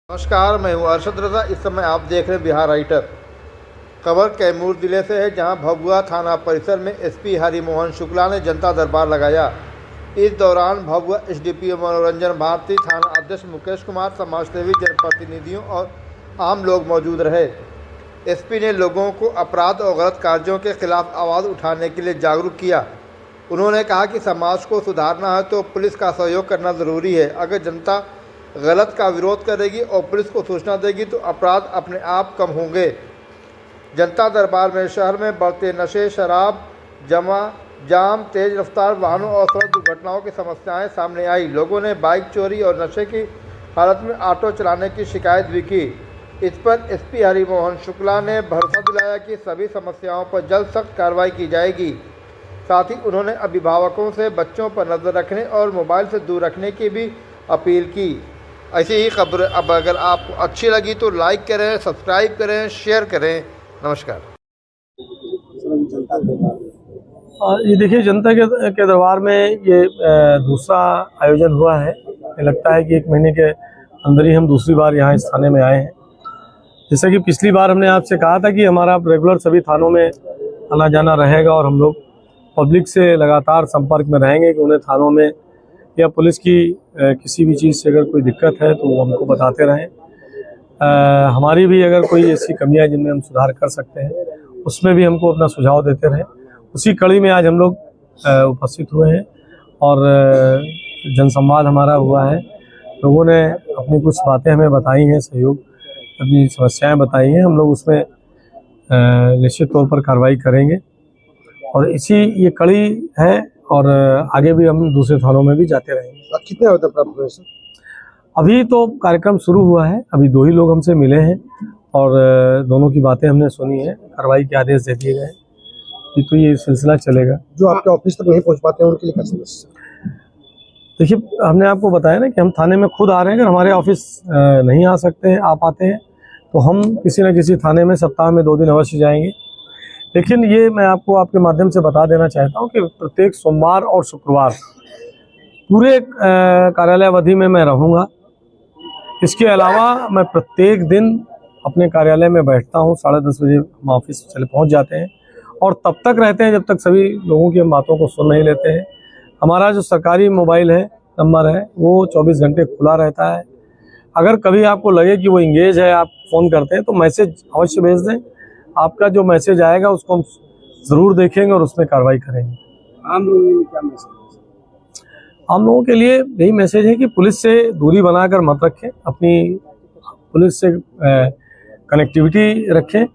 नमस्कार, मैं हूं अरशद रज़ा। इस समय आप देख रहे हैं बिहार राइटर। खबर कैमूर जिले से है, जहां भभुआ थाना परिसर में एसपी हरिमोहन शुक्ला ने जनता दरबार लगाया। इस दौरान भभुआ एसडीपीओ मनोरंजन भारती, थाना अध्यक्ष मुकेश कुमार, समाजसेवी, जनप्रतिनिधियों और आम लोग मौजूद रहे। एसपी ने लोगों को अपराध और गलत कार्यों के खिलाफ आवाज़ उठाने के लिए जागरूक किया। उन्होंने कहा कि समाज को सुधारना है तो पुलिस का सहयोग करना ज़रूरी है। अगर जनता गलत का विरोध करेगी और पुलिस को सूचना देगी तो अपराध अपने आप कम होंगे। जनता दरबार में शहर में बढ़ते नशे, शराब, जाम, तेज रफ्तार वाहनों और सड़क दुर्घटनाओं की समस्याएं सामने आई। लोगों ने बाइक चोरी और नशे की हालत में ऑटो चलाने की शिकायत भी की। इस पर एसपी हरिमोहन शुक्ला ने भरोसा दिलाया कि सभी समस्याओं पर जल्द सख्त कार्रवाई की जाएगी। साथ ही उन्होंने अभिभावकों से बच्चों पर नज़र रखने और मोबाइल से दूर रखने की भी अपील की। ऐसी ही खबर अब अगर आपको अच्छी लगी तो लाइक करें, सब्सक्राइब करें, शेयर करें। नमस्कार। ये देखिए, जनता के दरबार में ये दूसरा आयोजन हुआ है। लगता है कि 1 महीने के अंदर ही हम दूसरी बार यहाँ इस थाने में आए हैं। जैसा कि पिछली बार हमने आपसे कहा था कि हमारा रेगुलर सभी थानों में आना जाना रहेगा और हम लोग पब्लिक से लगातार संपर्क में रहेंगे कि उन्हें थानों में या पुलिस की किसी भी चीज़ से अगर कोई दिक्कत है तो वो हमको बताते रहें। हमारी भी अगर कोई ऐसी कमियां जिनमें हम सुधार कर सकते हैं उसमें भी हमको अपना सुझाव देते रहें। उसी कड़ी में आज हम लोग उपस्थित हुए हैं और जनसंवाद हमारा हुआ है। लोगों ने अपनी कुछ बातें हमें बताई हैं, सहयोग, अपनी समस्याएं बताई हैं। हम लोग उसमें निश्चित तौर पर कार्रवाई करेंगे और इसी ये कड़ी है और आगे भी हम दूसरे थानों में भी जाते रहेंगे। कितने होते प्राप्त हुए सर? अभी तो कार्यक्रम शुरू हुआ है, अभी 2 ही लोग हमसे मिले हैं और दोनों की बातें हमने सुनी है, कार्रवाई के आदेश दे दिए गए। तो ये सिलसिला चलेगा। जो आपके ऑफिस तक नहीं पहुंच पाते हैं उनके लिए क्या समस्या? देखिए, हमने आपको बताया ना कि हम थाने में खुद आ रहे हैं। अगर हमारे ऑफिस नहीं आ सकते हैं, आ पाते हैं तो हम किसी न किसी थाने में सप्ताह में 2 दिन अवश्य जाएंगे। लेकिन ये मैं आपको आपके माध्यम से बता देना चाहता हूँ कि प्रत्येक सोमवार और शुक्रवार पूरे कार्यालय अवधि में मैं रहूँगा। इसके अलावा मैं प्रत्येक दिन अपने कार्यालय में बैठता हूँ। 10:30 बजे हम ऑफिस चले पहुँच जाते हैं और तब तक रहते हैं जब तक सभी लोगों की हम बातों को सुन नहीं लेते हैं। हमारा जो सरकारी मोबाइल है नंबर है वो 24 घंटे खुला रहता है। अगर कभी आपको लगे कि वो इंगेज है, आप फ़ोन करते हैं तो मैसेज अवश्य भेज दें। आपका जो मैसेज आएगा उसको हम ज़रूर देखेंगे और उसमें कार्रवाई करेंगे। आम लोगों के लिए क्या मैसेज? आम लोगों के लिए यही मैसेज है कि पुलिस से दूरी बनाकर मत रखें, अपनी पुलिस से कनेक्टिविटी रखें।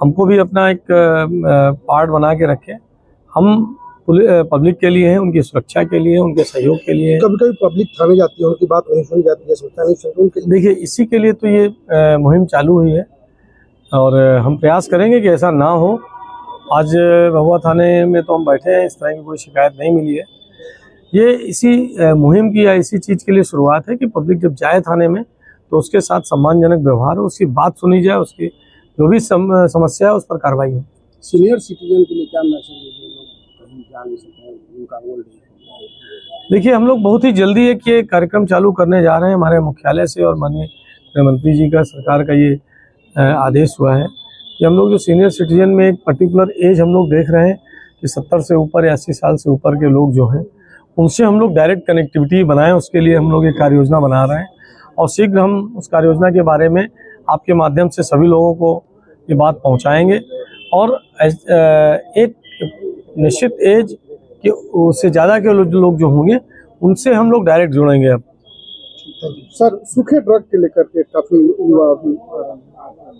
हमको भी अपना एक पार्ट बना के रखें। हम पब्लिक के लिए हैं, उनकी सुरक्षा के लिए, उनके सहयोग के लिए। कभी कभी पब्लिक थाने जाती है, उनकी बात नहीं सुनी जाती है, सुनता नहीं सुनता। देखिए, इसी के लिए तो ये मुहिम चालू हुई है और हम प्रयास करेंगे कि ऐसा ना हो। आज भभुआ थाने में तो हम बैठे हैं, इस तरह की कोई शिकायत नहीं मिली है। ये इसी मुहिम की या इसी चीज़ के लिए शुरुआत है कि पब्लिक जब जाए थाने में तो उसके साथ सम्मानजनक व्यवहार हो, उसकी बात सुनी जाए, उसकी जो भी समस्या है उस पर कार्रवाई हो। सीनियर सिटीजन के लिए क्या मैसेज है? कहीं जा नहीं सकते, उनका रोल देखिए, हम लोग बहुत ही जल्दी एक ये कार्यक्रम चालू करने जा रहे हैं। हमारे मुख्यालय से और माननीय गृहमंत्री जी का, सरकार का ये आदेश हुआ है कि हम लोग जो सीनियर सिटीजन में एक पर्टिकुलर एज हम लोग देख रहे हैं कि 70 से ऊपर या 80 साल से ऊपर के लोग जो हैं उनसे हम लोग डायरेक्ट कनेक्टिविटी बनाएं। उसके लिए हम लोग एक कार्य योजना बना रहे हैं और शीघ्र हम उस कार्य योजना के बारे में आपके माध्यम से सभी लोगों को ये बात पहुंचाएंगे और एक निश्चित एज के उससे ज़्यादा के लोग जो होंगे उनसे हम लोग डायरेक्ट जुड़ेंगे। अब सर, सूखे ड्रग के लेकर के काफ़ी युवा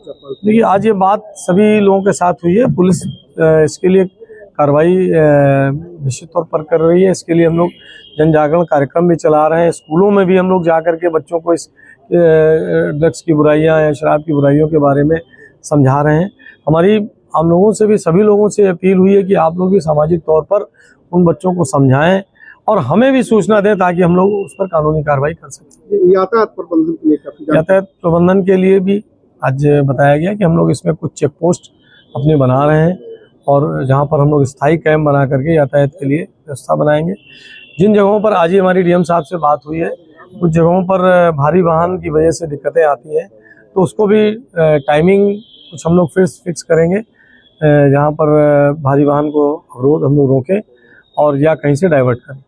देखिए, आज ये बात सभी लोगों के साथ हुई है। पुलिस इसके लिए कार्रवाई निश्चित तौर पर कर रही है। इसके लिए हम लोग जन जागरण कार्यक्रम भी चला रहे हैं। स्कूलों में भी हम लोग जा कर के बच्चों को इस ड्रग्स की बुराइयां या शराब की बुराइयों के बारे में समझा रहे हैं। हमारी हम लोगों से भी, सभी लोगों से अपील हुई है कि आप लोग भी सामाजिक तौर पर उन बच्चों को समझाएं और हमें भी सूचना दें ताकि हम लोग उस पर कानूनी कार्रवाई कर सकें। यातायात प्रबंधन के लिए यातायात प्रबंधन के लिए भी आज बताया गया कि हम लोग इसमें कुछ चेक पोस्ट अपने बना रहे हैं और जहां पर हम लोग स्थायी कैंप बना करके यातायात के लिए व्यवस्था बनाएंगे। जिन जगहों पर आज ही हमारी डीएम साहब से बात हुई है कुछ जगहों पर भारी वाहन की वजह से दिक्कतें आती हैं, तो उसको भी टाइमिंग कुछ हम लोग फिक्स करेंगे, जहाँ पर भारी वाहन को अवरोध हम लोग रोकें और या कहीं से डाइवर्ट करें।